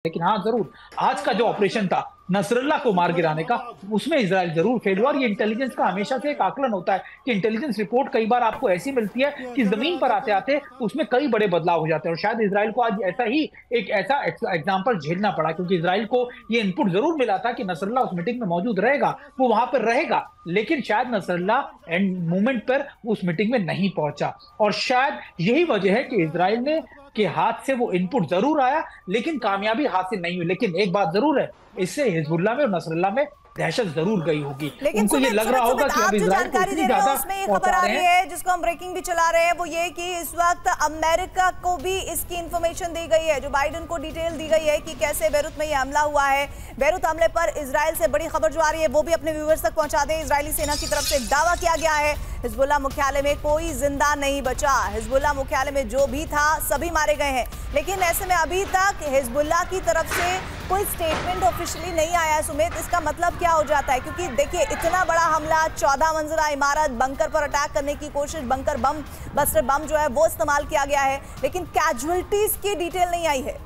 लेकिन हाँ जरूर आज का जो ऑपरेशन था नसरल्ला को मार गिराने का, उसमें इजराइल जरूर फेल हुआ। और ये इंटेलिजेंस का हमेशा से एक आकलन होता है कि इंटेलिजेंस रिपोर्ट कई बार आपको ऐसी मिलती है कि जमीन पर आते आते उसमें कई बड़े बदलाव हो जाते हैं। और शायद इजराइल को आज ऐसा ही एक ऐसा एग्जाम्पल झेलना पड़ा, क्योंकि इजराइल को ये इनपुट जरूर मिला था कि नसरल्ला उस मीटिंग में मौजूद रहेगा, वो वहां पर रहेगा, लेकिन शायद नसरल्ला एंड मूवमेंट पर उस मीटिंग में नहीं पहुंचा। और शायद यही वजह है कि इजराइल ने के हाथ से वो इनपुट जरूर आया लेकिन कामयाबी हासिल नहीं हुई। लेकिन एक बात जरूर है, इससे हिजबुल्लाह में और नसरल्लाह में दहशत जरूर गई होगी। उनको ये लग रहा होगा कि अब इजराइल को इतनी ज्यादा उसमें खबर आ रही है जिसको हम ब्रेकिंग भी चला रहे हैं, वो ये कि इस वक्त अमेरिका को भी इसकी इंफॉर्मेशन दी गई है, जो बाइडेन को डिटेल दी गई है कि कैसे बेरूत में ये हमला हुआ है। बेरूत हमले पर इजराइल से बड़ी खबर जो आ रही है वो भी अपने व्यूअर्स तक पहुंचा दें। इजरायली सेना की तरफ से दावा किया गया है हिजबुल्लाह मुख्यालय में कोई जिंदा नहीं बचा। हिजबुल्लाह मुख्यालय में जो भी था सभी मारे गए हैं, लेकिन ऐसे में अभी तक हिजबुल्लाह की तरफ से कोई स्टेटमेंट ऑफिशियली नहीं आया है। सुमित, इसका मतलब क्या हो जाता है? क्योंकि देखिए इतना बड़ा हमला, 14 मंजिला इमारत, बंकर पर अटैक करने की कोशिश, बंकर बम बस्टर बम जो है वो इस्तेमाल किया गया है, लेकिन कैजुअलिटीज की डिटेल नहीं आई है।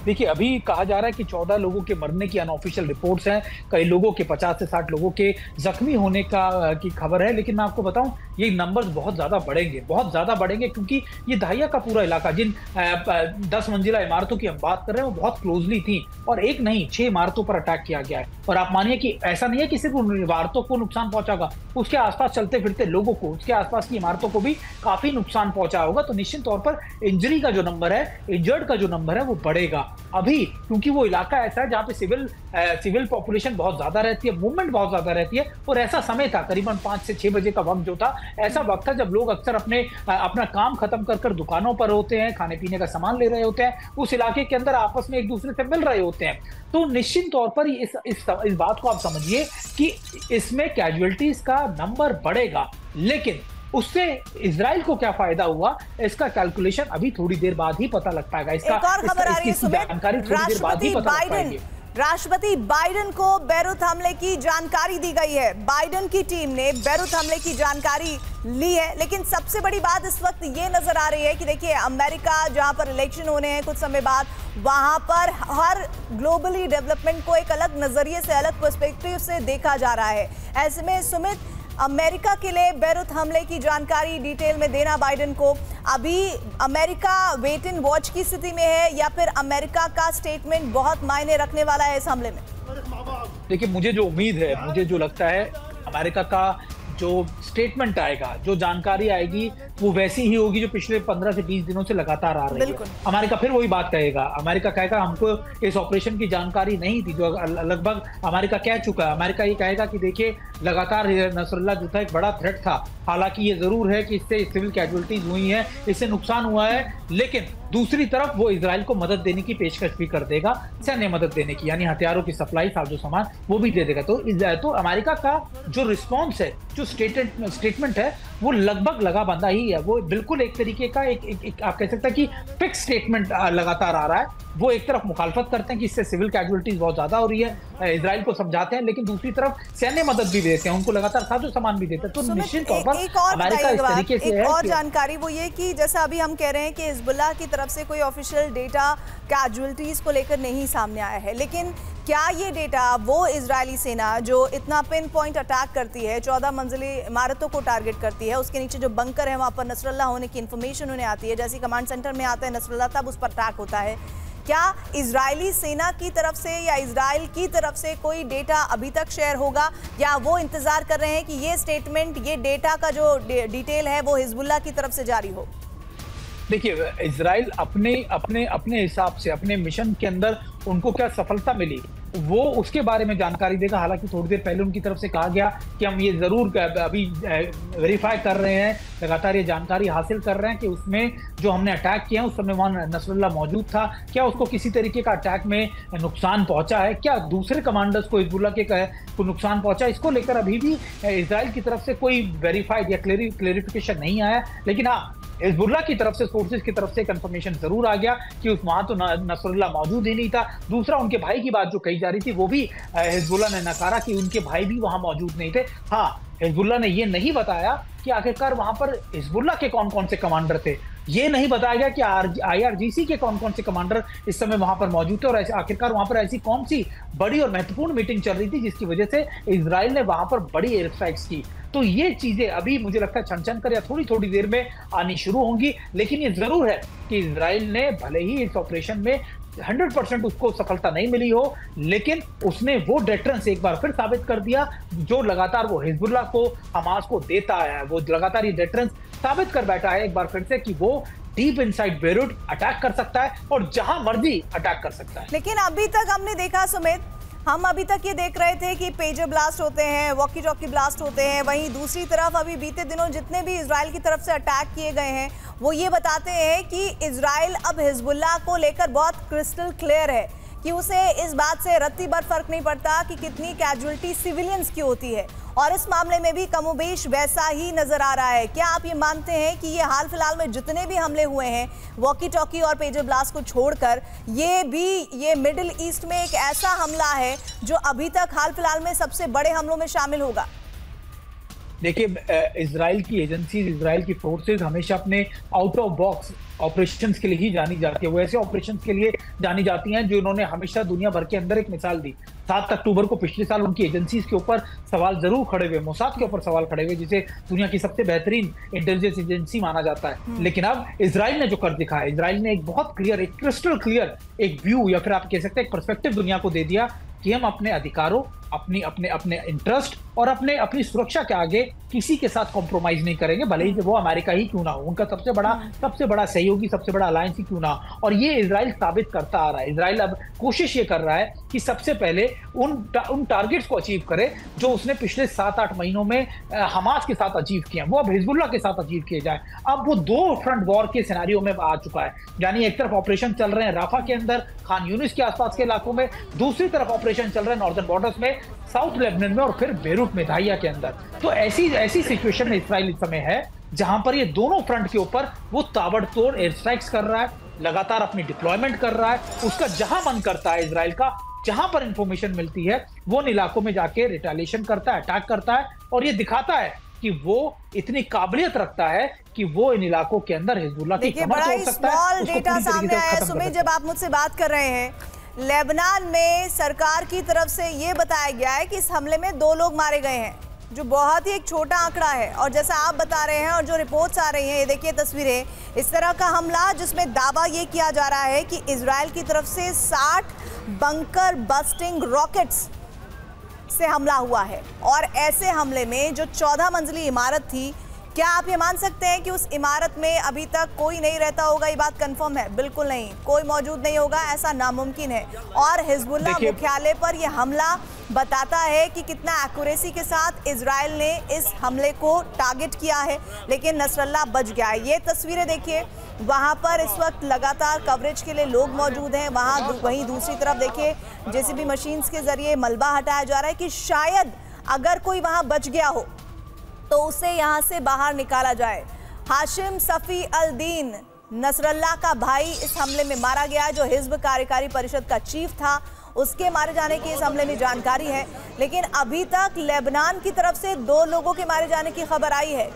देखिए अभी कहा जा रहा है कि 14 लोगों के मरने की अनऑफिशियल रिपोर्ट्स हैं, कई लोगों के 50 से 60 लोगों के जख्मी होने की खबर है। लेकिन मैं आपको बताऊं ये नंबर्स बहुत ज्यादा बढ़ेंगे, क्योंकि ये दाहिया का पूरा इलाका, जिन 10 मंजिला इमारतों की हम बात कर रहे हैं वो बहुत क्लोजली थी और एक नहीं 6 इमारतों पर अटैक किया गया है। और आप मानिए कि ऐसा नहीं है कि सिर्फ उन इमारतों को नुकसान पहुंचागा, उसके आसपास चलते फिरते लोगों को, उसके आसपास की इमारतों को भी काफी नुकसान पहुंचा होगा। तो निश्चित तौर पर इंजरी का जो नंबर है, इंजर्ड का जो नंबर है वो बढ़ेगा अभी, क्योंकि वो इलाका ऐसा है जहाँ पे सिविल पॉपुलेशन बहुत ज्यादा रहती है, मूवमेंट बहुत ज्यादा रहती है। और ऐसा समय था करीबन 5 से 6 बजे का वक्त जो था, ऐसा वक्त था जब लोग अक्सर अपना काम खत्म कर दुकानों पर होते हैं, खाने पीने का सामान ले रहे होते हैं, उस इलाके के अंदर आपस में एक दूसरे से मिल रहे होते हैं। तो निश्चित तौर पर इस बात को आप समझिए कि इसमें कैजुअलिटीज का नंबर बढ़ेगा, लेकिन उससे इजराइल को क्या फायदा हुआ इसका कैलकुलेशन अभी थोड़ी देर बाद ही पता लग पाएगा। इसकी जानकारी थोड़ी देर बाद ही पता लग पाएगी। राष्ट्रपति बाइडेन को बेरूत हमले की जानकारी दी गई है, बाइडेन की टीम ने बेरूत हमले की जानकारी ली है। लेकिन सबसे बड़ी बात इस वक्त ये नजर आ रही है कि देखिए अमेरिका जहां पर इलेक्शन होने हैं कुछ समय बाद, वहां पर हर ग्लोबली डेवलपमेंट को एक अलग नजरिए से, अलग पर्सपेक्टिव से देखा जा रहा है। ऐसे में सुमित, अमेरिका के लिए बेरूत हमले की जानकारी डिटेल में देना बाइडेन को, अभी अमेरिका वेट एंड वॉच की स्थिति में है या फिर अमेरिका का स्टेटमेंट बहुत मायने रखने वाला है इस हमले में? देखिए मुझे जो उम्मीद है, मुझे जो लगता है अमेरिका का जो स्टेटमेंट आएगा, जो जानकारी आएगी वो वैसी ही होगी जो पिछले 15 से 20 दिनों से लगातार आ रही है। अमेरिका फिर वही बात कहेगा, अमेरिका कहेगा हमको इस ऑपरेशन की जानकारी नहीं थी, जो लगभग अमेरिका कह चुका है। अमेरिका ये कहेगा कि देखिए लगातार नसरल्ला जो था एक बड़ा थ्रेट था, हालांकि ये जरूर है कि इससे सिविल कैजुअलिटीज हुई हैं, इससे नुकसान हुआ है, लेकिन दूसरी तरफ वो इजराइल को मदद देने की पेशकश भी कर देगा, सैन्य मदद देने की, यानी हथियारों की सप्लाई, साजो सामान वो भी दे देगा। तो अमेरिका का जो रिस्पॉन्स है, जो स्टेटमेंट है, वो लगभग लगा बंधा ही है। वो बिल्कुल एक तरीके का एक आप कह सकते हैं कि फिक्स स्टेटमेंट लगातार आ रहा है। वो एक तरफ मुखालफत करते हैं कि इससे सिविल कैजुअलिटीज बहुत ज्यादा हो रही है, इजराइल को समझाते हैं, लेकिन दूसरी तरफ सैन्य मदद भी देते हैं, उनको लगातार साजो सामान भी देते हैं। तो निश्चित तौर पर अमेरिका इस तरीके से है। और जानकारी वो ये कि जैसा अभी हम कह रहे हैं कि हिजबुल्लाह की तरफ से कोई ऑफिशियल डेटा कैजुअलिटीज को लेकर नहीं सामने आया है, लेकिन क्या ये डेटा वो इजरायली सेना जो इतना पिन पॉइंट अटैक करती है, 14 मंजिली इमारतों को टारगेट करती है, उसके नीचे जो बंकर है वहां पर नसरल्ला होने की इंफॉर्मेशन उन्हें आती है, जैसे कमांड सेंटर में आता है नसरल्ला तब उस पर अटैक होता है, क्या इजरायली सेना की तरफ से या इजराइल की तरफ से कोई डेटा अभी तक शेयर होगा, या वो इंतजार कर रहे हैं कि ये स्टेटमेंट, ये डेटा का जो डिटेल है वो हिजबुल्लाह की तरफ से जारी हो? देखिए इजराइल अपने हिसाब से, अपने मिशन के अंदर उनको क्या सफलता मिली वो उसके बारे में जानकारी देगा। हालांकि थोड़ी देर पहले उनकी तरफ से कहा गया कि हम ये जरूर अभी वेरीफाई कर रहे हैं, लगातार ये जानकारी हासिल कर रहे हैं कि उसमें जो हमने अटैक किया है उस समय वहां नसरल्ला मौजूद था, क्या उसको किसी तरीके का अटैक में नुकसान पहुंचा है, क्या दूसरे कमांडर्स को हिजबुल्लाह के को नुकसान पहुंचा। इसको लेकर अभी भी इजराइल की तरफ से कोई वेरीफाइड या क्लेरिफिकेशन नहीं आया। लेकिन हाँ, हिजबुल्लाह की तरफ से, फोर्सेस की तरफ से कंफर्मेशन जरूर आ गया कि उस वहां तो नसरुल्लाह मौजूद ही नहीं था। दूसरा, उनके भाई की बात जो कही जा रही थी वो भी हिजबुल्लाह ने नकारा कि उनके भाई भी वहां मौजूद नहीं थे। हाँ, हिजबुल्लाह ने ये नहीं बताया कि आखिरकार वहां पर हिजबुल्लाह के कौन कौन से कमांडर थे। ये नहीं बताया गया कि IRGC के कौन कौन से कमांडर इस समय वहां पर मौजूद थे और आखिरकार वहां पर ऐसी कौन सी बड़ी और महत्वपूर्ण मीटिंग चल रही थी जिसकी वजह से इजराइल ने वहां पर बड़ी एयर स्ट्राइक्स की। तो ये चीजें अभी मुझे लगता है छन कर या थोड़ी थोड़ी देर में आनी शुरू होंगी, लेकिन ये जरूर है कि इजराइल ने भले ही इस ऑपरेशन में 100% उसको सफलता नहीं मिली हो, लेकिन उसने वो डेटरेंस एक बार फिर साबित कर दिया जो लगातार वो हिजबुल्लाह को, हमास को देता आया है। वो लगातार ये डेटरेंस साबित कर बैठा है एक बार फिर से कि वो डीप इनसाइड बेरूट अटैक कर सकता है और जहां मर्जी अटैक कर सकता है। लेकिन अभी तक हमने देखा सुमित, हम अभी तक ये देख रहे थे कि पेजर ब्लास्ट होते हैं, वॉकी टॉकी ब्लास्ट होते हैं, वहीं दूसरी तरफ अभी बीते दिनों जितने भी इजराइल की तरफ से अटैक किए गए हैं वो ये बताते हैं कि इजराइल अब हिजबुल्लाह को लेकर बहुत क्रिस्टल क्लियर है कि उसे इस बात से रत्ती भर फर्क नहीं पड़ता कि कितनी कैजुअलिटी सिविलियंस की होती है, और इस मामले में भी कमोबेश वैसा ही नजर आ रहा है। क्या आप ये मानते हैं कि ये हाल फिलहाल में जितने भी हमले हुए हैं वॉकी टॉकी और पेजर ब्लास्ट को छोड़कर, ये मिडिल ईस्ट में एक ऐसा हमला है जो अभी तक हाल फिलहाल में सबसे बड़े हमलों में शामिल होगा? देखिए, इजराइल की एजेंसीज, इजराइल की फोर्सेस हमेशा अपने आउट ऑफ बॉक्स ऑपरेशंस के लिए ही जानी जाती है। वो ऐसे ऑपरेशंस के लिए जानी जाती हैं जो उन्होंने हमेशा दुनिया भर के अंदर एक मिसाल दी। 7 अक्टूबर को पिछले साल उनकी एजेंसीज के ऊपर सवाल जरूर खड़े हुए, मोसाद के ऊपर सवाल खड़े हुए, जिसे दुनिया की सबसे बेहतरीन इंटेलिजेंस एजेंसी माना जाता है। लेकिन अब इजराइल ने जो कर दिखाया, इजराइल ने एक बहुत क्लियर, एक क्रिस्टल क्लियर एक व्यू या फिर आप कह सकते हैं एक पर्सपेक्टिव दुनिया को दे दिया कि हम अपने अधिकारों, अपने इंटरेस्ट और अपनी सुरक्षा के आगे किसी के साथ कॉम्प्रोमाइज नहीं करेंगे, भले ही वो अमेरिका ही क्यों ना हो, उनका सबसे बड़ा सहयोगी, सबसे बड़ा अलायंस ही क्यों ना हो। और ये इजराइल साबित करता आ रहा है। इजराइल अब कोशिश ये कर रहा है कि सबसे पहले उन टारगेट्स को अचीव करे जो उसने पिछले 7-8 महीनों में हमास के साथ अचीव किए, वो अब हिजबुल्लाह के साथ अचीव किए जाए। अब वो 2 फ्रंट वॉर के सिनेरियो में आ चुका है, यानी एक तरफ ऑपरेशन चल रहे हैं राफा के अंदर, खान यूनिस के आसपास के इलाकों में, दूसरी तरफ ऑपरेशन चल रहे हैं नॉर्दर्न बॉर्डर्स में, साउथ लेबनान में और फिर बेरूट में, दाहिया के अंदर। तो ऐसी सिचुएशन में इजराइल इस समय है जहां पर ये दोनों फ्रंट के ऊपर वो ताबड़तोड़ एयर स्ट्राइक्स कर रहा है, लगातार अपनी डिप्लॉयमेंट कर रहा है। उसका जहां मन करता है इजराइल का, जहां पर इंफॉर्मेशन मिलती है वो उन इलाकों में जाके रिटेलिएशन करता है, अटैक करता है, और ये दिखाता है कि वो इतनी काबिलियत रखता है कि वो इन इलाकों के अंदर हिजबुल्लाह की कमर तोड़ सकता है। स्मॉल डेटा सामने आया है सुमित, जब आप मुझसे बात कर रहे हैं, लेबनान में सरकार की तरफ से ये बताया गया है कि इस हमले में 2 लोग मारे गए हैं, जो बहुत ही एक छोटा आंकड़ा है। और जैसा आप बता रहे हैं और जो रिपोर्ट्स आ रही हैं, ये देखिए तस्वीरें, इस तरह का हमला जिसमें दावा ये किया जा रहा है कि इजराइल की तरफ से 60 बंकर बस्टिंग रॉकेट्स से हमला हुआ है। और ऐसे हमले में जो 14 मंजिली इमारत थी, क्या आप ये मान सकते हैं कि उस इमारत में अभी तक कोई नहीं रहता होगा? ये बात कंफर्म है? बिल्कुल नहीं, कोई मौजूद नहीं होगा, ऐसा नामुमकिन है। और हिजबुल्लाह मुख्यालय पर यह हमला बताता है कि कितना एक्यूरेसी के साथ इजराइल ने इस हमले को टारगेट किया है, लेकिन नसरल्लाह बच गया है। ये तस्वीरें देखिए, वहां पर इस वक्त लगातार कवरेज के लिए लोग मौजूद हैं। वहीं दूसरी तरफ देखिए, जेसीबी मशीन्स के जरिए मलबा हटाया जा रहा है कि शायद अगर कोई वहां बच गया हो तो उसे यहां से बाहर निकाला जाए। हाशिम सफी अल दीन, नसरल्लाह का भाई, इस हमले में मारा गया, जो हिज्ब कार्यकारी परिषद का चीफ था, उसके मारे जाने की इस हमले में जानकारी है। लेकिन अभी तक लेबनान की तरफ से 2 लोगों के मारे जाने की खबर आई है।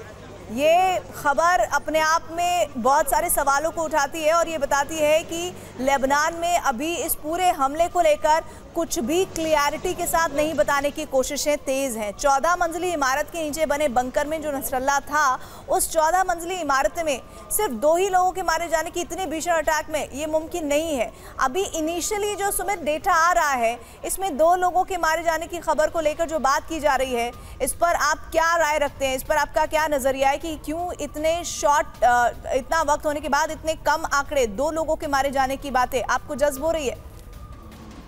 ये खबर अपने आप में बहुत सारे सवालों को उठाती है और ये बताती है कि लेबनान में अभी इस पूरे हमले को लेकर कुछ भी क्लियरिटी के साथ नहीं बताने की कोशिशें तेज हैं। 14 मंजिली इमारत के नीचे बने बंकर में जो नसरल्लाह था, उस 14 मंजिली इमारत में सिर्फ 2 ही लोगों के मारे जाने की इतने भीषण अटैक में ये मुमकिन नहीं है। अभी इनिशियली जो सुमित डेटा आ रहा है, इसमें 2 लोगों के मारे जाने की खबर को लेकर जो बात की जा रही है, इस पर आप क्या राय रखते हैं? इस पर आपका क्या नजरिया है कि क्यों इतना वक्त होने के बाद इतने कम आंकड़े, 2 लोगों के मारे जाने की बातें आपको जज्ब हो रही है?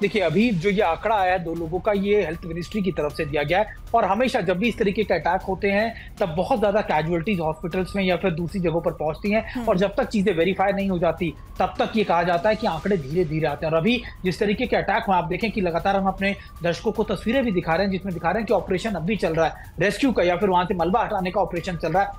देखिए, अभी जो ये आंकड़ा आया है 2 लोगों का, ये हेल्थ मिनिस्ट्री की तरफ से दिया गया है। और हमेशा जब भी इस तरीके के अटैक होते हैं तब बहुत ज्यादा कैजुअलिटीज हॉस्पिटल्स में या फिर दूसरी जगहों पर पहुंचती हैं, और जब तक चीजें वेरीफाई नहीं हो जाती तब तक ये कहा जाता है कि आंकड़े धीरे धीरे आते हैं। और अभी जिस तरीके के अटैक में आप देखें कि लगातार हम अपने दर्शकों को तस्वीरें भी दिखा रहे हैं जिसमें दिखा रहे हैं कि ऑपरेशन अब भी चल रहा है, रेस्क्यू का या फिर वहां से मलबा हटाने का ऑपरेशन चल रहा है।